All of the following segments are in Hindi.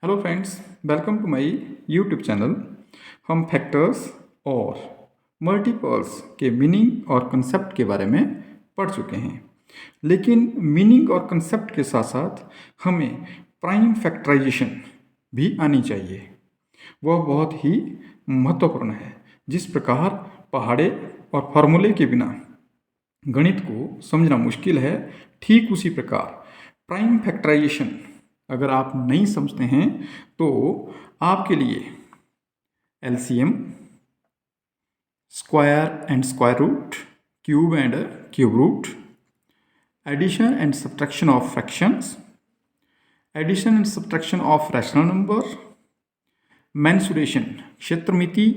Hello friends, welcome to my YouTube channel. हम फैक्टर्स और मल्टीपल्स के मीनिंग और कंसेप्ट के बारे में पढ़ चुके हैं, लेकिन मीनिंग और कंसेप्ट के साथ साथ हमें प्राइम फैक्टराइजेशन भी आनी चाहिए। वह बहुत ही महत्वपूर्ण है। जिस प्रकार पहाड़े और फार्मूले के बिना गणित को समझना मुश्किल है, ठीक उसी प्रकार प्राइम फैक्टराइजेशन अगर आप नहीं समझते हैं तो आपके लिए LCM, square and square root, cube and cube root, addition and subtraction of fractions, addition and subtraction of rational number, mensuration क्षेत्रमिति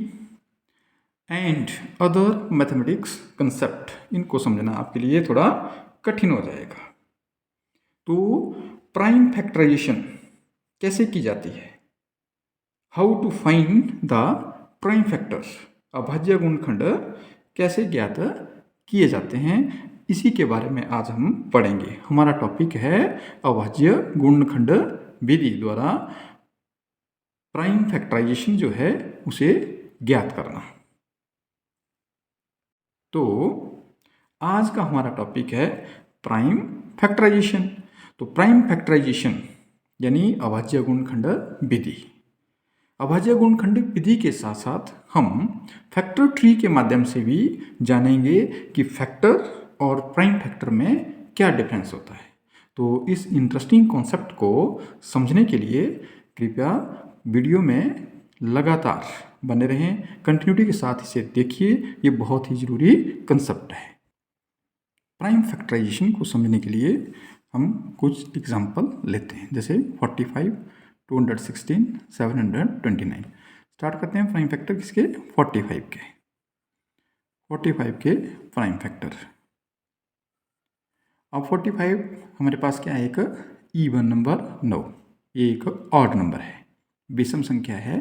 एंड अदर मैथमेटिक्स कंसेप्ट, इनको समझना आपके लिए थोड़ा कठिन हो जाएगा। तो प्राइम फैक्टराइजेशन कैसे की जाती है? How to find the prime factors, अभाज्य गुणनखंड कैसे ज्ञात किए जाते हैं, इसी के बारे में आज हम पढ़ेंगे। हमारा टॉपिक है अभाज्य गुणनखंड विधि द्वारा प्राइम फैक्टराइजेशन जो है उसे ज्ञात करना। तो आज का हमारा टॉपिक है प्राइम फैक्टराइजेशन। तो प्राइम फैक्टराइजेशन यानी अभाज्य गुणनखंड विधि। अभाज्य गुणनखंड विधि के साथ साथ हम फैक्टर ट्री के माध्यम से भी जानेंगे कि फैक्टर और प्राइम फैक्टर में क्या डिफरेंस होता है। तो इस इंटरेस्टिंग कॉन्सेप्ट को समझने के लिए कृपया वीडियो में लगातार बने रहें, कंटिन्यूटी के साथ इसे देखिए, ये बहुत ही ज़रूरी कंसेप्ट है। प्राइम फैक्टराइजेशन को समझने के लिए हम कुछ एग्जाम्पल लेते हैं, जैसे 45, 216, 729। स्टार्ट करते हैं प्राइम फैक्टर किसके? 45 के। 45 के प्राइम फैक्टर। अब 45 हमारे पास क्या है? एक इवन नंबर 9, ये एक ऑड नंबर है, विषम संख्या है,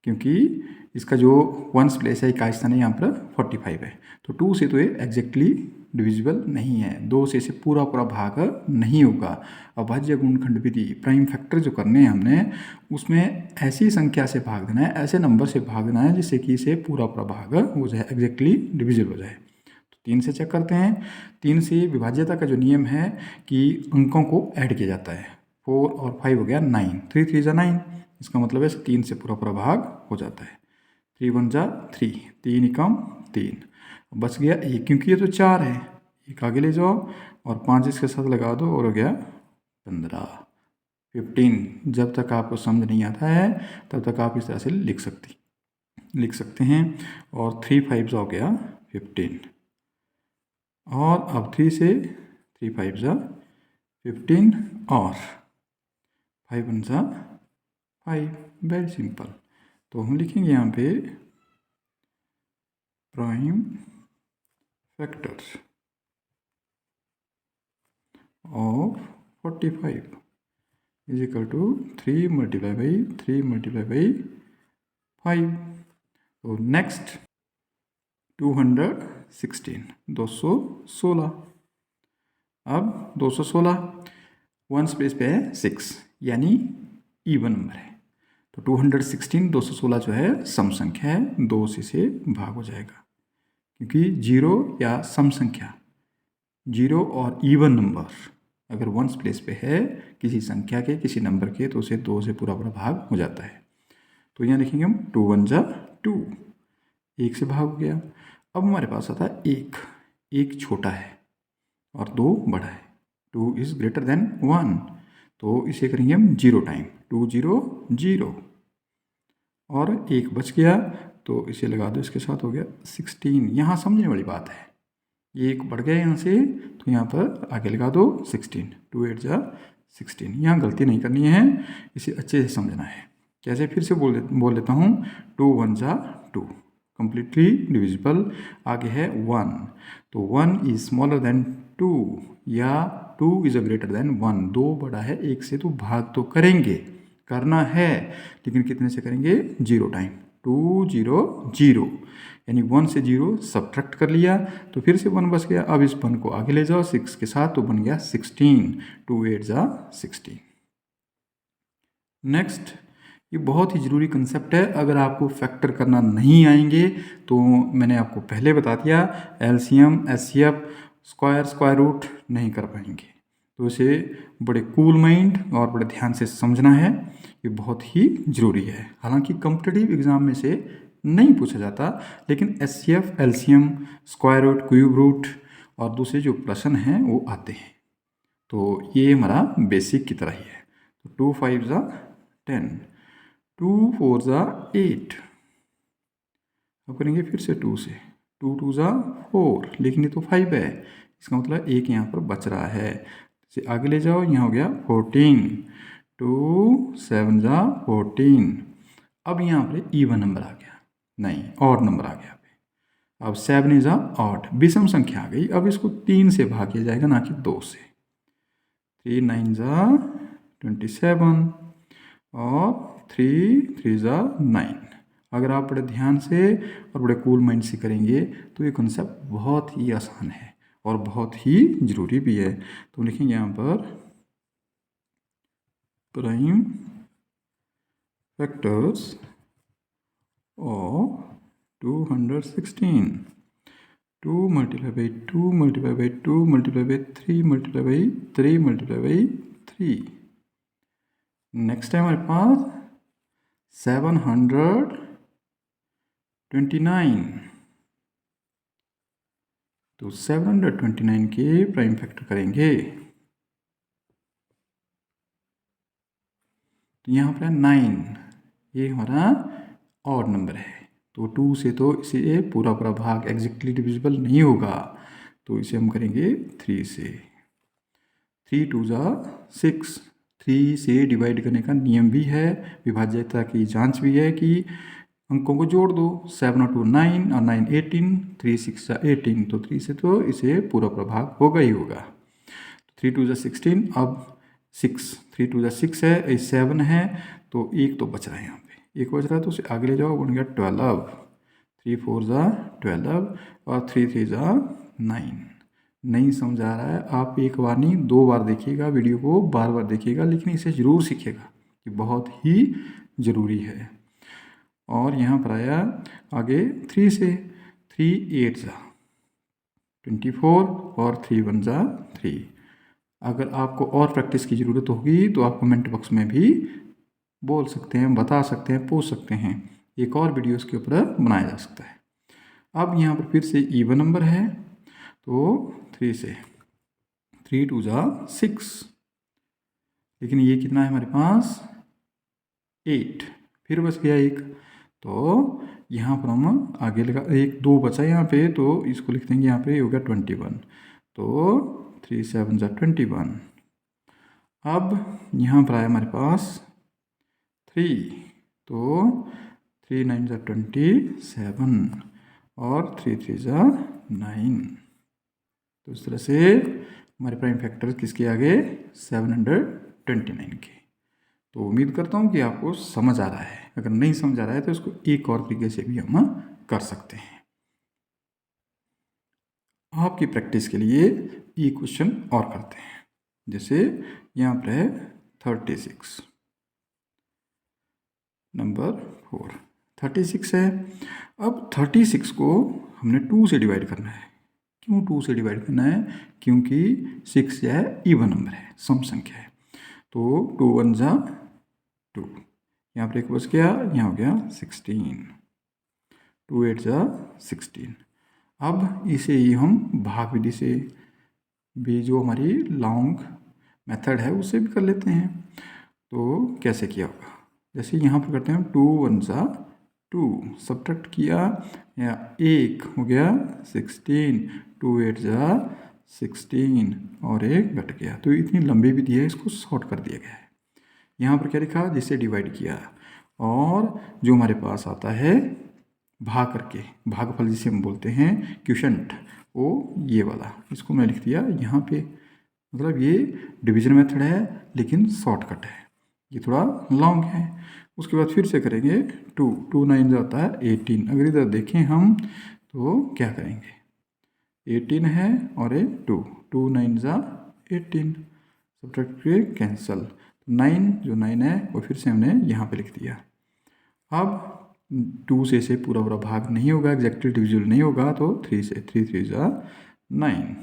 क्योंकि इसका जो वंस प्लेस है इकाई स्थान है यहाँ पर 45 है। तो 2 से तो ये एग्जैक्टली डिविजिबल नहीं है, 2 से इसे पूरा पूरा भाग नहीं होगा। अभाज्य गुणनखंड विधि प्राइम फैक्टर जो करने हैं हमने, उसमें ऐसी संख्या से भाग देना है, ऐसे नंबर से भाग देना है जिससे कि इसे पूरा पूरा भाग हो जाए, एग्जैक्टली डिविजिबल हो जाए। तो 3 से चेक करते हैं। 3 से विभाज्यता का जो नियम है कि अंकों को ऐड किया जाता है, 4 और 5 हो गया 9, 3 3 9, इसका मतलब है 3 से पूरा पूरा भाग हो जाता है। 3 1 3, 3 एकम 3, बच गया 1, क्योंकि ये तो 4 है, एक आगे ले जाओ और 5 इसके साथ लगा दो और हो गया 15, 15। जब तक आपको समझ नहीं आता है तब तक आप इस तरह से लिख सकते हैं। और 3 5 हो गया 15, और अब 3 से 3 5 15 और 5 1 5, वेरी सिंपल। तो हम लिखेंगे यहाँ पे prime factor of 45 is equal to 3 multiply by 3 multiply by 5। तो नेक्स्ट 216, 216। अब 216 वन स्पेस पे है 6, यानी इवन नंबर है। तो 216, 216 जो है सम संख्या है, 2 से इसे भाग हो जाएगा, क्योंकि 0 या सम संख्या, 0 और इवन नंबर अगर वंस प्लेस पे है किसी संख्या के, किसी नंबर के, तो उसे 2 से पूरा पूरा भाग हो जाता है। तो यहाँ लिखेंगे हम 2 1 2, 1 से भाग हो गया। अब हमारे पास आता है 1, 1 छोटा है और 2 बड़ा है, 2 इज़ ग्रेटर देन 1, तो इसे करेंगे हम 0 टाइम, 2 0 0, और 1 बच गया तो इसे लगा दो, इसके साथ हो गया 16। यहाँ समझने वाली बात है, 1 बढ़ गया यहाँ से, तो यहाँ पर आगे लगा दो 16, 2 8 16। यहाँ गलती नहीं करनी है, इसे अच्छे से समझना है। कैसे? फिर से बोल देता हूँ, 2 1 2, कंप्लीटली डिविजिबल। आगे है 1, तो 1 इज स्मॉलर देन 2, या 2 इज ग्रेटर देन 1, 2 बड़ा है 1 से, तो भाग तो करना है, लेकिन कितने से करेंगे? 0 टाइम, 2 0 0, यानी 1 से 0 सब्ट्रैक्ट कर लिया, तो फिर से 1 बच गया। अब इस 1 को आगे ले जाओ 6 के साथ, तो बन गया 16, 2 8 16। नेक्स्ट, ये बहुत ही ज़रूरी कंसेप्ट है। अगर आपको फैक्टर करना नहीं आएंगे तो मैंने आपको पहले बता दिया, एलसीएम एचसीएफ स्क्वायर रूट नहीं कर पाएंगे। तो इसे बड़े कूल माइंड और बड़े ध्यान से समझना है, ये बहुत ही ज़रूरी है। हालांकि कॉम्पिटिटिव एग्ज़ाम में से नहीं पूछा जाता, लेकिन HCF LCM square root cube root और दूसरे जो प्रश्न हैं वो आते हैं। तो ये हमारा बेसिक की तरह ही है। तो 2 5 10, 2 4 8। अब करेंगे फिर से 2 से, 2 2 4, लेकिन ये तो 5 है, इसका मतलब एक यहाँ पर बच रहा है। इसे आगे ले जाओ, यहाँ हो गया 14, 2 7 14। अब यहाँ पर इवन नंबर आ गया, नहीं ऑड नंबर आ गया। अब 7 इज ऑड, विषम संख्या आ गई। अब इसको 3 से भाग किया जाएगा, ना कि 2 से। 3 9 27 और 3 3 9। अगर आप बड़े ध्यान से और बड़े कूल माइंड से करेंगे तो ये कॉन्सेप्ट बहुत ही आसान है और बहुत ही ज़रूरी भी है। तो लिखेंगे यहाँ पर prime factors of 216, 2 multiplied by 2 multiplied by 2 multiplied by 3 multiplied by 3 multiplied by 3। Next है हमारे पास 729। तो 729 के प्राइम फैक्टर करेंगे तो यहाँ पर 9, ये हमारा ऑड नंबर है। तो 2 से तो इसे पूरा भाग एग्जैक्टली डिविजिबल नहीं होगा, तो इसे हम करेंगे 3 से। 3 2 6। 3 से डिवाइड करने का नियम भी है, विभाज्यता की जांच भी है कि अंकों को जोड़ दो। 7 और 2 9 और 9 18, 3 6 18। तो 3 से तो इसे पूरा भाग होगा ही होगा। 3 2 16। अब 6, 3 2 6 है, 7 है, तो एक तो बच रहा है, यहाँ पे एक बच रहा है, तो उसे आगे ले जाओ, बन गया 12। 3 4 12 और 3 3 9। नहीं समझ आ रहा है, आप एक बार नहीं 2 बार देखिएगा, वीडियो को बार बार देखिएगा, लेकिन इसे ज़रूर सीखिएगा, ये बहुत ही ज़रूरी है। और यहाँ पर आया आगे 3 से, 3 8 24 और 3 1 3। अगर आपको और प्रैक्टिस की ज़रूरत होगी तो आप कमेंट बॉक्स में भी बोल सकते हैं, बता सकते हैं, पूछ सकते हैं, एक और वीडियो इसके ऊपर बनाया जा सकता है। अब यहाँ पर फिर से इवन नंबर है, तो 3 से, 3 2 6, लेकिन ये कितना है हमारे पास 8, फिर बच गया एक, तो यहाँ पर हम आगे लगा, 1 2 बचा यहाँ पे, तो इसको लिख देंगे यहाँ पे, हो गया 21। तो 3 7 21। अब यहाँ पर आया हमारे पास 3, तो 3 9 27 और 3 3 9। तो इस तरह से हमारे प्राइम फैक्टर किसके आगे 729 के। तो उम्मीद करता हूँ कि आपको समझ आ रहा है। अगर नहीं समझ आ रहा है तो इसको एक और तरीके से भी हम कर सकते हैं। आपकी प्रैक्टिस के लिए ये क्वेश्चन और करते हैं। जैसे यहाँ पर है 36, नंबर 4 36 है। अब 36 को हमने 2 से डिवाइड करना है। क्यों 2 से डिवाइड करना है? क्योंकि 6 जो है इवन नंबर है, सम संख्या है। तो 2 1 2, यहाँ पर एक बच गया, यहाँ हो गया 16, 2 8 16। अब इसे ही हम भाग विधि से भी, जो हमारी लॉन्ग मेथड है, उससे भी कर लेते हैं। तो कैसे किया होगा, जैसे यहाँ पर करते हैं 2 1 2, सब्ट्रैक्ट किया, या 1 हो गया 16, 2 8 16 और एक घट गया। तो इतनी लंबी विधि है, इसको शॉर्ट कर दिया गया है। यहाँ पर क्या लिखा, जिससे डिवाइड किया, और जो हमारे पास आता है भाग करके, भागफल जिसे हम बोलते हैं क्वोशंट, वो ये वाला, इसको मैं लिख दिया यहाँ पे। मतलब ये डिवीजन मेथड है लेकिन शॉर्टकट है, ये थोड़ा लॉन्ग है। उसके बाद फिर से करेंगे 2 2 9 जाता है 18। अगर इधर देखें हम तो क्या करेंगे, 18 है और 2 2 9 18, सब्ट्रैक्ट के कैंसल। 9 जो 9 है वो फिर से हमने यहाँ पे लिख दिया। अब 2 से इसे पूरा पूरा भाग नहीं होगा, एग्जैक्टली डिविजिबल नहीं होगा, तो 3 से 3 3 जा 9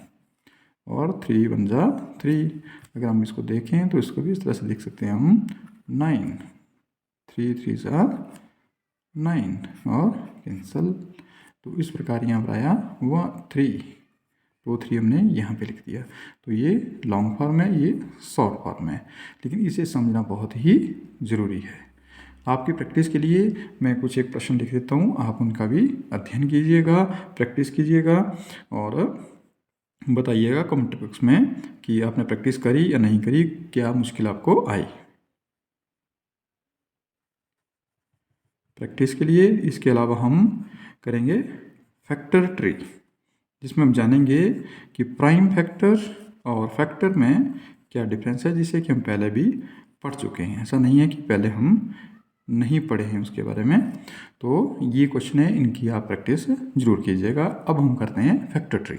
और 3 1 जा 3। अगर हम इसको देखें तो इसको भी इस तरह से लिख सकते हैं हम 9 3 3 जा 9 और कैंसल। तो इस प्रकार यहाँ पर आया 3, तो 3 हमने यहाँ पे लिख दिया। तो ये लॉन्ग फॉर्म है, ये शॉर्ट फॉर्म है, लेकिन इसे समझना बहुत ही ज़रूरी है। आपकी प्रैक्टिस के लिए मैं कुछ एक प्रश्न लिख देता हूँ, आप उनका भी अध्ययन कीजिएगा, प्रैक्टिस कीजिएगा और बताइएगा कमेंट बॉक्स में कि आपने प्रैक्टिस करी या नहीं करी, क्या मुश्किल आपको आई। प्रैक्टिस के लिए इसके अलावा हम करेंगे फैक्टर ट्री, जिसमें हम जानेंगे कि प्राइम फैक्टर और फैक्टर में क्या डिफरेंस है, जिसे कि हम पहले भी पढ़ चुके हैं। ऐसा नहीं है कि पहले हम नहीं पढ़े हैं उसके बारे में। तो ये क्वेश्चन है, इनकी आप प्रैक्टिस जरूर कीजिएगा। अब हम करते हैं factor tree.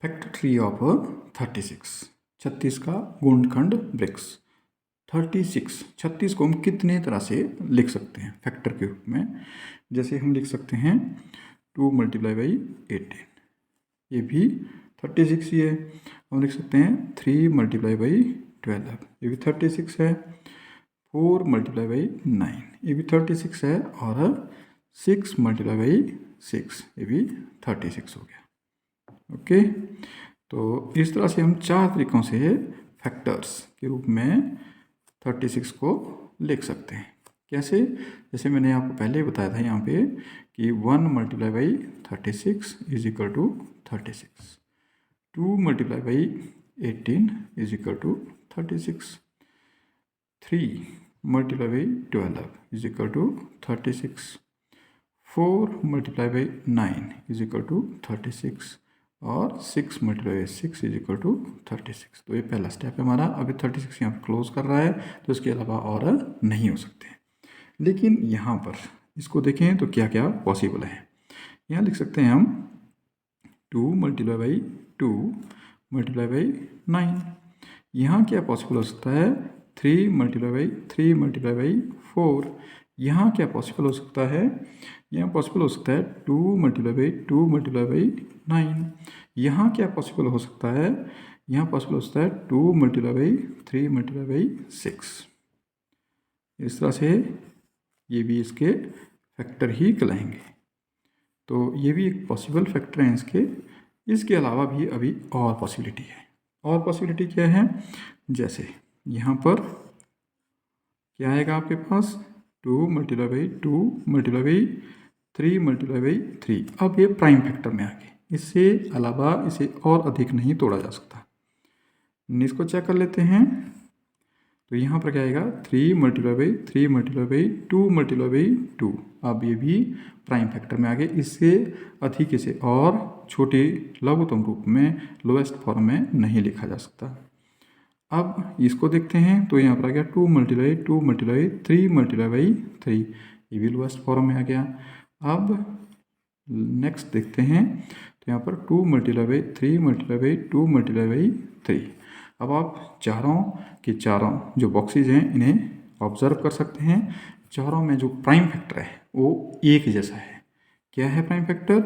Factor tree of 36 का गुणनखंड ब्रिक्स। 36 को हम कितने तरह से लिख सकते हैं फैक्टर के रूप में। जैसे हम लिख सकते हैं 2 × 18, ये भी 36 ही है। हम लिख सकते हैं 3 × 12, ये भी 36 है। 4 × 9, ये भी 36 है। और 6 × 6, ये भी 36 हो गया। ओके, तो इस तरह से हम 4 तरीकों से फैक्टर्स के रूप में 36 को लिख सकते हैं। कैसे? जैसे मैंने आपको पहले ही बताया था यहाँ पे कि 1 × 36 is equal to 36, 2 × 18 is equal to 36, 3 × 12 is equal to 36, 4 × 9 is equal to 36 और 6 × 6 इज इक्वल टू 36। तो ये पहला स्टेप है हमारा। अभी 36 यहाँ पर क्लोज कर रहा है, तो इसके अलावा और नहीं हो सकते। लेकिन यहाँ पर इसको देखें तो क्या क्या पॉसिबल है। यहाँ लिख सकते हैं हम 2 × 2 × 9। यहाँ क्या पॉसिबल हो सकता है 3 × 3 × 4। यहाँ क्या पॉसिबल हो सकता है, यहाँ पॉसिबल हो सकता है 2 × 2 × 9। यहाँ क्या पॉसिबल हो सकता है, यहाँ पॉसिबल हो सकता है 2 × 3 × 6। इस तरह से ये भी इसके फैक्टर ही कहलाएंगे। तो ये भी एक पॉसिबल फैक्टर हैं इसके। इसके अलावा भी अभी और पॉसिबिलिटी है। और पॉसिबिलिटी क्या है, जैसे यहाँ पर क्या आएगा आपके पास 2 × 2 × 3 × 3। अब ये प्राइम फैक्टर में आ गए, इससे अलावा इसे और अधिक नहीं तोड़ा जा सकता। इसको चेक कर लेते हैं। तो यहाँ पर क्या आएगा 3 × 3 × 2 × 2। अब ये भी प्राइम फैक्टर में आ गए, इससे अधिक इसे और छोटे लघुत्तम रूप में लोएस्ट फॉर्म में नहीं लिखा जा सकता। अब इसको देखते हैं तो यहाँ पर आ गया 2 × 2 × 3 × 3, ये भी लोएस्ट फॉर्म में आ गया। अब नेक्स्ट देखते हैं तो यहाँ पर 2 × 3 × 2 × 3। अब आप चारों के चारों जो बॉक्सेज हैं इन्हें ऑब्जर्व कर सकते हैं। चारों में जो प्राइम फैक्टर है वो एक जैसा है। क्या है प्राइम फैक्टर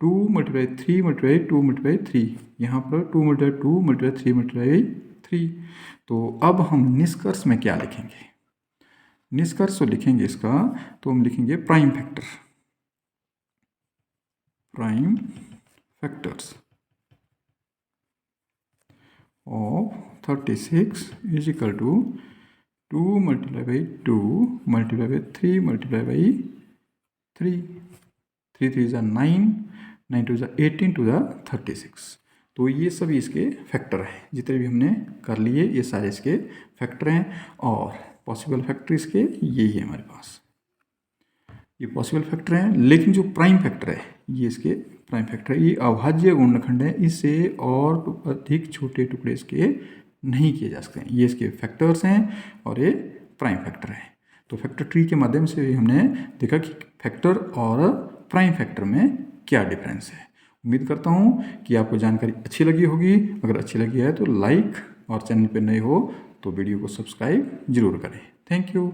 2 × 3 × 2 × 3, यहाँ पर 2 × 2 × 3 × 3। तो अब हम निष्कर्ष में क्या लिखेंगे, निष्कर्ष जो लिखेंगे इसका तो हम लिखेंगे prime factor, prime factors of 36 is equal to 2 × 2 × 3 × 3, 3 3 is 9, 9 2 is 18 to the 36। तो ये सभी इसके फैक्टर हैं, जितने भी हमने कर लिए ये सारे इसके फैक्टर हैं। और पॉसिबल फैक्टर इसके यही है हमारे पास, ये पॉसिबल फैक्टर हैं। लेकिन जो प्राइम फैक्टर है ये इसके प्राइम फैक्टर है, ये अभाज्य गुणनखंड है, इससे और अधिक छोटे टुकड़े इसके नहीं किए जा सकते। ये इसके फैक्टर्स हैं और ये प्राइम फैक्टर है। तो फैक्टर ट्री के माध्यम से हमने देखा कि फैक्टर और प्राइम फैक्टर में क्या डिफरेंस है। उम्मीद करता हूँ कि आपको जानकारी अच्छी लगी होगी। अगर अच्छी लगी है तो लाइक और चैनल पर नए हो तो वीडियो को सब्सक्राइब जरूर करें। Thank you.